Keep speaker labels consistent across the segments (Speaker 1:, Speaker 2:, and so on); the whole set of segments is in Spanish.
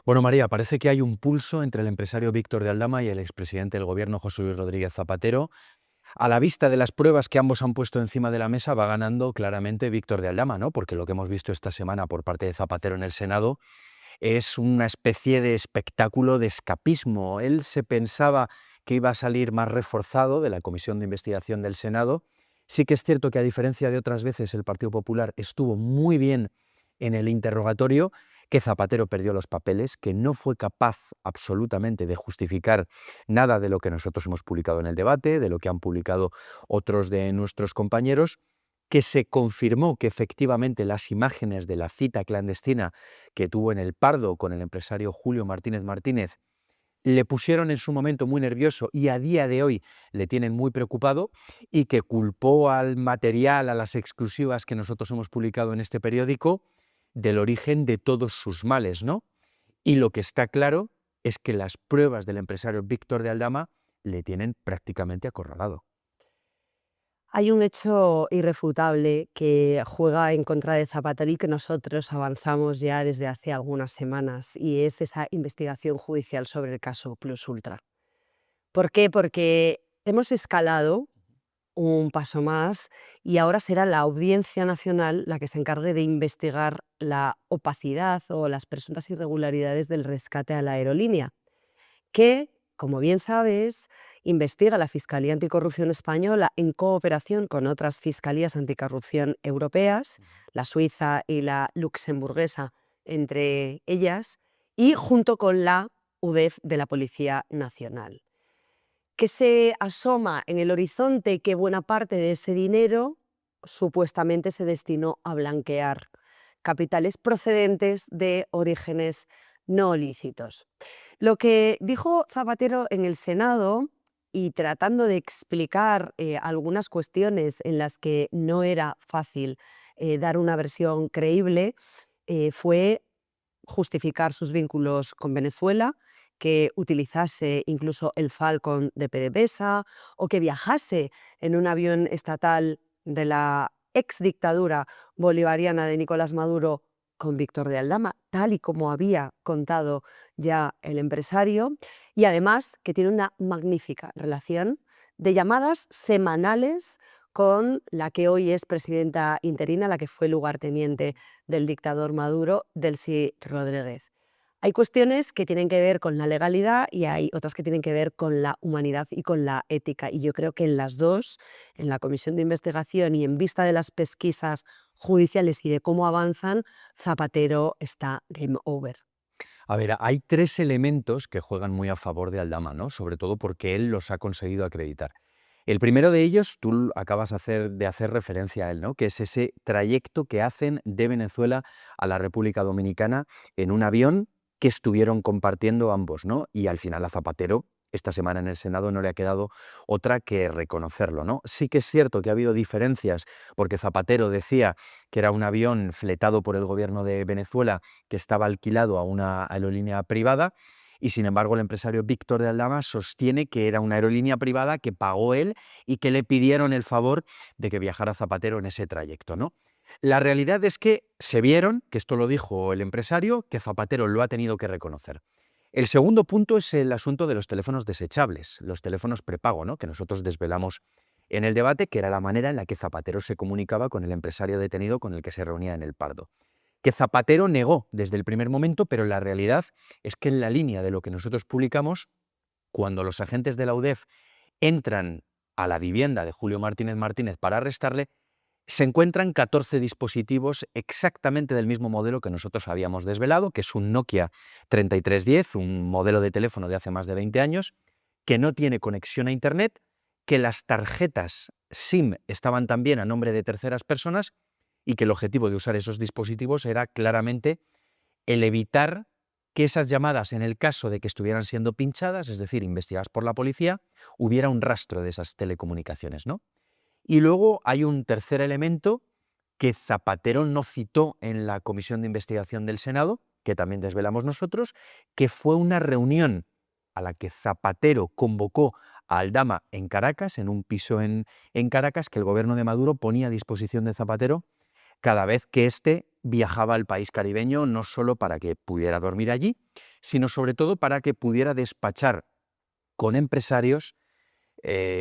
Speaker 1: Bueno, María, parece que hay un pulso entre el empresario Víctor de Aldama y el expresidente del gobierno José Luis Rodríguez Zapatero. A la vista de las pruebas que ambos han puesto encima de la mesa, va ganando claramente Víctor de Aldama, ¿no? Porque lo que hemos visto esta semana por parte de Zapatero en el Senado es una especie de espectáculo de escapismo. Él se pensaba que iba a salir más reforzado de la Comisión de Investigación del Senado. Sí que es cierto que, a diferencia de otras veces, el Partido Popular estuvo muy bien en el interrogatorio, que Zapatero perdió los papeles, que no fue capaz absolutamente de justificar nada de lo que nosotros hemos publicado en el debate, de lo que han publicado otros de nuestros compañeros, que se confirmó que efectivamente las imágenes de la cita clandestina que tuvo en El Pardo con el empresario Julio Martínez Martínez le pusieron en su momento muy nervioso y a día de hoy le tienen muy preocupado, y que culpó al material, a las exclusivas que nosotros hemos publicado en este periódico, del origen de todos sus males, ¿no? Y lo que está claro es que las pruebas del empresario Víctor de Aldama le tienen prácticamente acorralado.
Speaker 2: Hay un hecho irrefutable que juega en contra de Zapatero y que nosotros avanzamos ya desde hace algunas semanas, y es esa investigación judicial sobre el caso Plus Ultra. ¿Por qué? Porque hemos escalado un paso más y ahora será la Audiencia Nacional la que se encargue de investigar la opacidad o las presuntas irregularidades del rescate a la aerolínea, que, como bien sabes, investiga la Fiscalía Anticorrupción Española en cooperación con otras fiscalías anticorrupción europeas, la suiza y la luxemburguesa entre ellas, y junto con la UDEF de la Policía Nacional. Que se asoma en el horizonte que buena parte de ese dinero supuestamente se destinó a blanquear capitales procedentes de orígenes no lícitos. Lo que dijo Zapatero en el Senado, y tratando de explicar algunas cuestiones en las que no era fácil dar una versión creíble, fue justificar sus vínculos con Venezuela, que utilizase incluso el Falcon de PDVSA o que viajase en un avión estatal de la exdictadura bolivariana de Nicolás Maduro con Víctor de Aldama, tal y como había contado ya el empresario, y además que tiene una magnífica relación de llamadas semanales con la que hoy es presidenta interina, la que fue lugarteniente del dictador Maduro, Delcy Rodríguez. Hay cuestiones que tienen que ver con la legalidad y hay otras que tienen que ver con la humanidad y con la ética. Y yo creo que en las dos, en la comisión de investigación y en vista de las pesquisas judiciales y de cómo avanzan, Zapatero está game over.
Speaker 1: A ver, hay tres elementos que juegan muy a favor de Aldama, ¿no? Sobre todo porque él los ha conseguido acreditar. El primero de ellos, tú acabas de hacer referencia a él, ¿no? Que es ese trayecto que hacen de Venezuela a la República Dominicana en un avión que estuvieron compartiendo ambos, ¿no? Y al final a Zapatero, esta semana en el Senado, no le ha quedado otra que reconocerlo, ¿no? Sí que es cierto que ha habido diferencias, porque Zapatero decía que era un avión fletado por el gobierno de Venezuela, que estaba alquilado a una aerolínea privada, y sin embargo el empresario Víctor de Aldama sostiene que era una aerolínea privada que pagó él y que le pidieron el favor de que viajara Zapatero en ese trayecto, ¿no? La realidad es que se vieron, que esto lo dijo el empresario, que Zapatero lo ha tenido que reconocer. El segundo punto es el asunto de los teléfonos desechables, los teléfonos prepago, ¿no? Que nosotros desvelamos en el debate, que era la manera en la que Zapatero se comunicaba con el empresario detenido con el que se reunía en El Pardo. Que Zapatero negó desde el primer momento, pero la realidad es que, en la línea de lo que nosotros publicamos, cuando los agentes de la UDEF entran a la vivienda de Julio Martínez Martínez para arrestarle, se encuentran 14 dispositivos exactamente del mismo modelo que nosotros habíamos desvelado, que es un Nokia 3310, un modelo de teléfono de hace más de 20 años, que no tiene conexión a Internet, que las tarjetas SIM estaban también a nombre de terceras personas, y que el objetivo de usar esos dispositivos era claramente el evitar que esas llamadas, en el caso de que estuvieran siendo pinchadas, es decir, investigadas por la policía, hubiera un rastro de esas telecomunicaciones, ¿no? Y luego hay un tercer elemento que Zapatero no citó en la comisión de investigación del Senado, que también desvelamos nosotros, que fue una reunión a la que Zapatero convocó a Aldama en Caracas, en un piso en Caracas, que el gobierno de Maduro ponía a disposición de Zapatero cada vez que éste viajaba al país caribeño no solo para que pudiera dormir allí, sino sobre todo para que pudiera despachar con empresarios,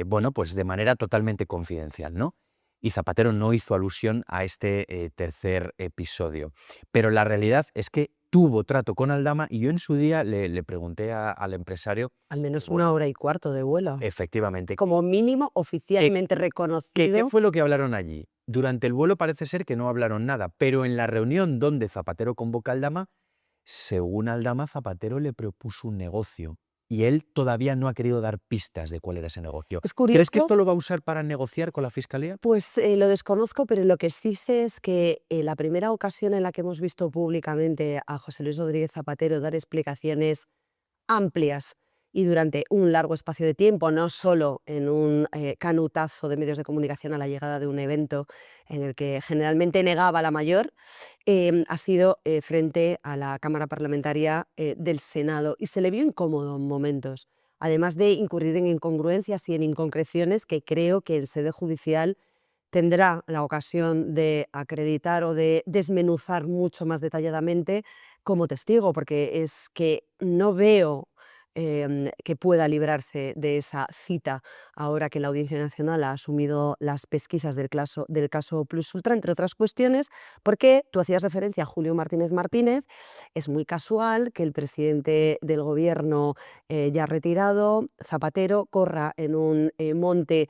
Speaker 1: bueno, pues de manera totalmente confidencial, ¿no? Y Zapatero no hizo alusión a este tercer episodio. Pero la realidad es que tuvo trato con Aldama y yo en su día le pregunté al empresario,
Speaker 2: Al menos
Speaker 1: bueno,
Speaker 2: 1 hora y cuarto de vuelo.
Speaker 1: efectivamente,
Speaker 2: Como mínimo oficialmente
Speaker 1: ¿qué
Speaker 2: reconocido.
Speaker 1: fue lo que hablaron allí? Durante el vuelo parece ser que no hablaron nada, pero en la reunión donde Zapatero convoca a Aldama, según Aldama, Zapatero le propuso un negocio y él todavía no ha querido dar pistas de cuál era ese negocio.
Speaker 2: Es
Speaker 1: ¿Crees que
Speaker 2: curioso,
Speaker 1: esto lo va a usar para negociar con la Fiscalía?
Speaker 2: pues lo desconozco, pero lo que sí sé es que la primera ocasión en la que hemos visto públicamente a José Luis Rodríguez Zapatero dar explicaciones amplias y durante un largo espacio de tiempo, no solo en un canutazo de medios de comunicación a la llegada de un evento en el que generalmente negaba la mayor, ha sido frente a la Cámara Parlamentaria del Senado y se le vio incómodo en momentos, además de incurrir en incongruencias y en inconcreciones que creo que en sede judicial tendrá la ocasión de acreditar o de desmenuzar mucho más detalladamente como testigo, porque es que no veo que pueda librarse de esa cita ahora que la Audiencia Nacional ha asumido las pesquisas del caso Plus Ultra, entre otras cuestiones, porque tú hacías referencia a Julio Martínez Martínez. Es muy casual que el presidente del gobierno ya retirado, Zapatero, corra en un monte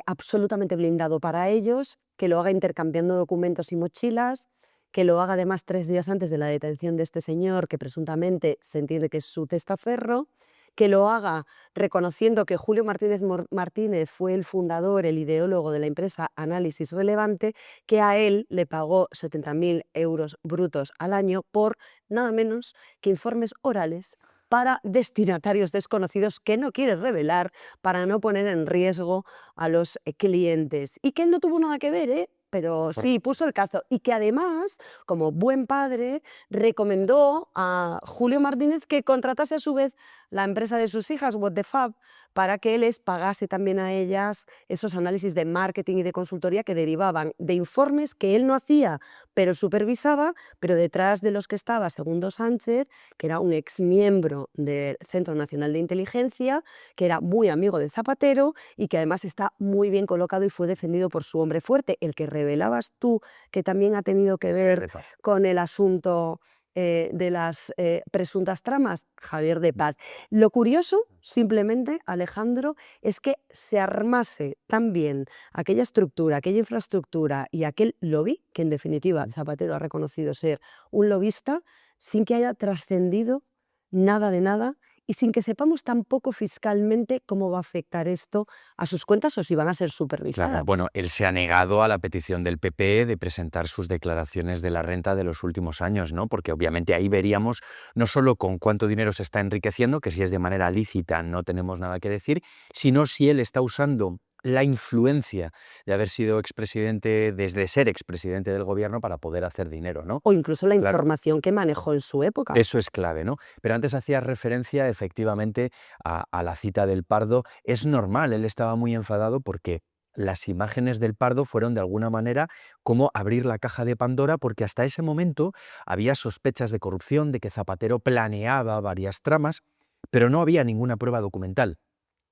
Speaker 2: absolutamente blindado para ellos, que lo haga intercambiando documentos y mochilas, que lo haga además 3 días antes de la detención de este señor, que presuntamente se entiende que es su testaferro, que lo haga reconociendo que Julio Martínez fue el fundador, el ideólogo de la empresa Análisis Relevante, que a él le pagó 70.000 euros brutos al año por nada menos que informes orales para destinatarios desconocidos que no quiere revelar para no poner en riesgo a los clientes. Y que él no tuvo nada que ver, pero sí puso el cazo. Y que además, como buen padre, recomendó a Julio Martínez que contratase a su vez la empresa de sus hijas, What the Fab, para que les pagase también a ellas esos análisis de marketing y de consultoría que derivaban de informes que él no hacía, pero supervisaba, pero detrás de los que estaba Segundo Sánchez, que era un exmiembro del Centro Nacional de Inteligencia, que era muy amigo de Zapatero y que además está muy bien colocado y fue defendido por su hombre fuerte, el que revelabas tú, que también ha tenido que ver
Speaker 1: De Paz.
Speaker 2: con el asunto de las presuntas tramas, Javier de Paz. Lo curioso, simplemente, Alejandro, es que se armase tan bien aquella estructura, aquella infraestructura y aquel lobby, que en definitiva Zapatero ha reconocido ser un lobista, sin que haya trascendido nada de nada y sin que sepamos tampoco fiscalmente cómo va a afectar esto a sus cuentas o si van a ser
Speaker 1: Claro,
Speaker 2: supervisadas.
Speaker 1: bueno, él se ha negado a la petición del PP de presentar sus declaraciones de la renta de los últimos años, ¿no? Porque obviamente ahí veríamos no solo con cuánto dinero se está enriqueciendo, que si es de manera lícita no tenemos nada que decir, sino si él está usando la influencia de haber sido expresidente, desde ser expresidente del gobierno para poder hacer dinero, ¿no?
Speaker 2: O incluso la
Speaker 1: Claro.
Speaker 2: información que manejó en su época.
Speaker 1: Eso es clave, ¿no? Pero antes hacías referencia efectivamente a la cita del Pardo. Es normal, él estaba muy enfadado porque las imágenes del Pardo fueron de alguna manera como abrir la caja de Pandora, porque hasta ese momento había sospechas de corrupción, de que Zapatero planeaba varias tramas, pero no había ninguna prueba documental.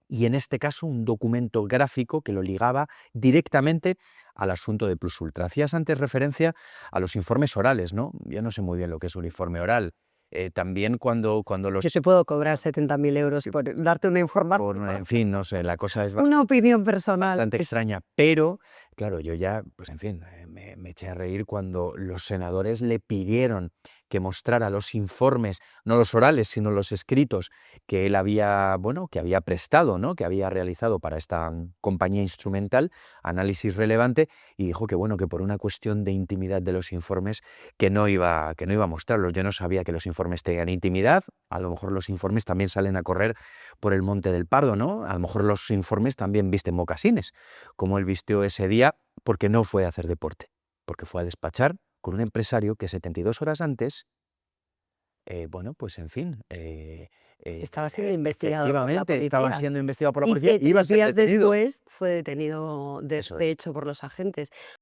Speaker 1: Y en este caso un documento gráfico que lo ligaba directamente al asunto de Plus Ultra. Hacías antes referencia a los informes orales, ¿no? Yo no sé muy bien lo que es un informe oral. También cuando los...
Speaker 2: Yo te puedo cobrar 70.000 euros por darte una información.
Speaker 1: En fin, no sé, la cosa es
Speaker 2: Una opinión personal.
Speaker 1: bastante extraña, pero claro, yo ya, pues en fin, me eché a reír cuando los senadores le pidieron que mostrara los informes, no los orales, sino los escritos que él había, bueno, que había prestado, ¿no? Que había realizado para esta compañía instrumental, Análisis Relevante, y dijo que, bueno, que por una cuestión de intimidad de los informes que no iba a mostrarlos. Yo no sabía que los informes tenían intimidad, a lo mejor los informes también salen a correr por el Monte del Pardo, ¿no? A lo mejor los informes también visten mocasines, como él vistió ese día, porque no fue a hacer deporte, porque fue a despachar con un empresario que 72 horas antes, bueno, pues en fin,
Speaker 2: Estaba siendo investigado por la
Speaker 1: efectivamente, estaba
Speaker 2: policía.
Speaker 1: siendo investigado por la
Speaker 2: Y
Speaker 1: policía
Speaker 2: que
Speaker 1: y iba a
Speaker 2: 3
Speaker 1: ser
Speaker 2: días
Speaker 1: detenido.
Speaker 2: después fue detenido
Speaker 1: Eso
Speaker 2: de
Speaker 1: es.
Speaker 2: hecho por los agentes.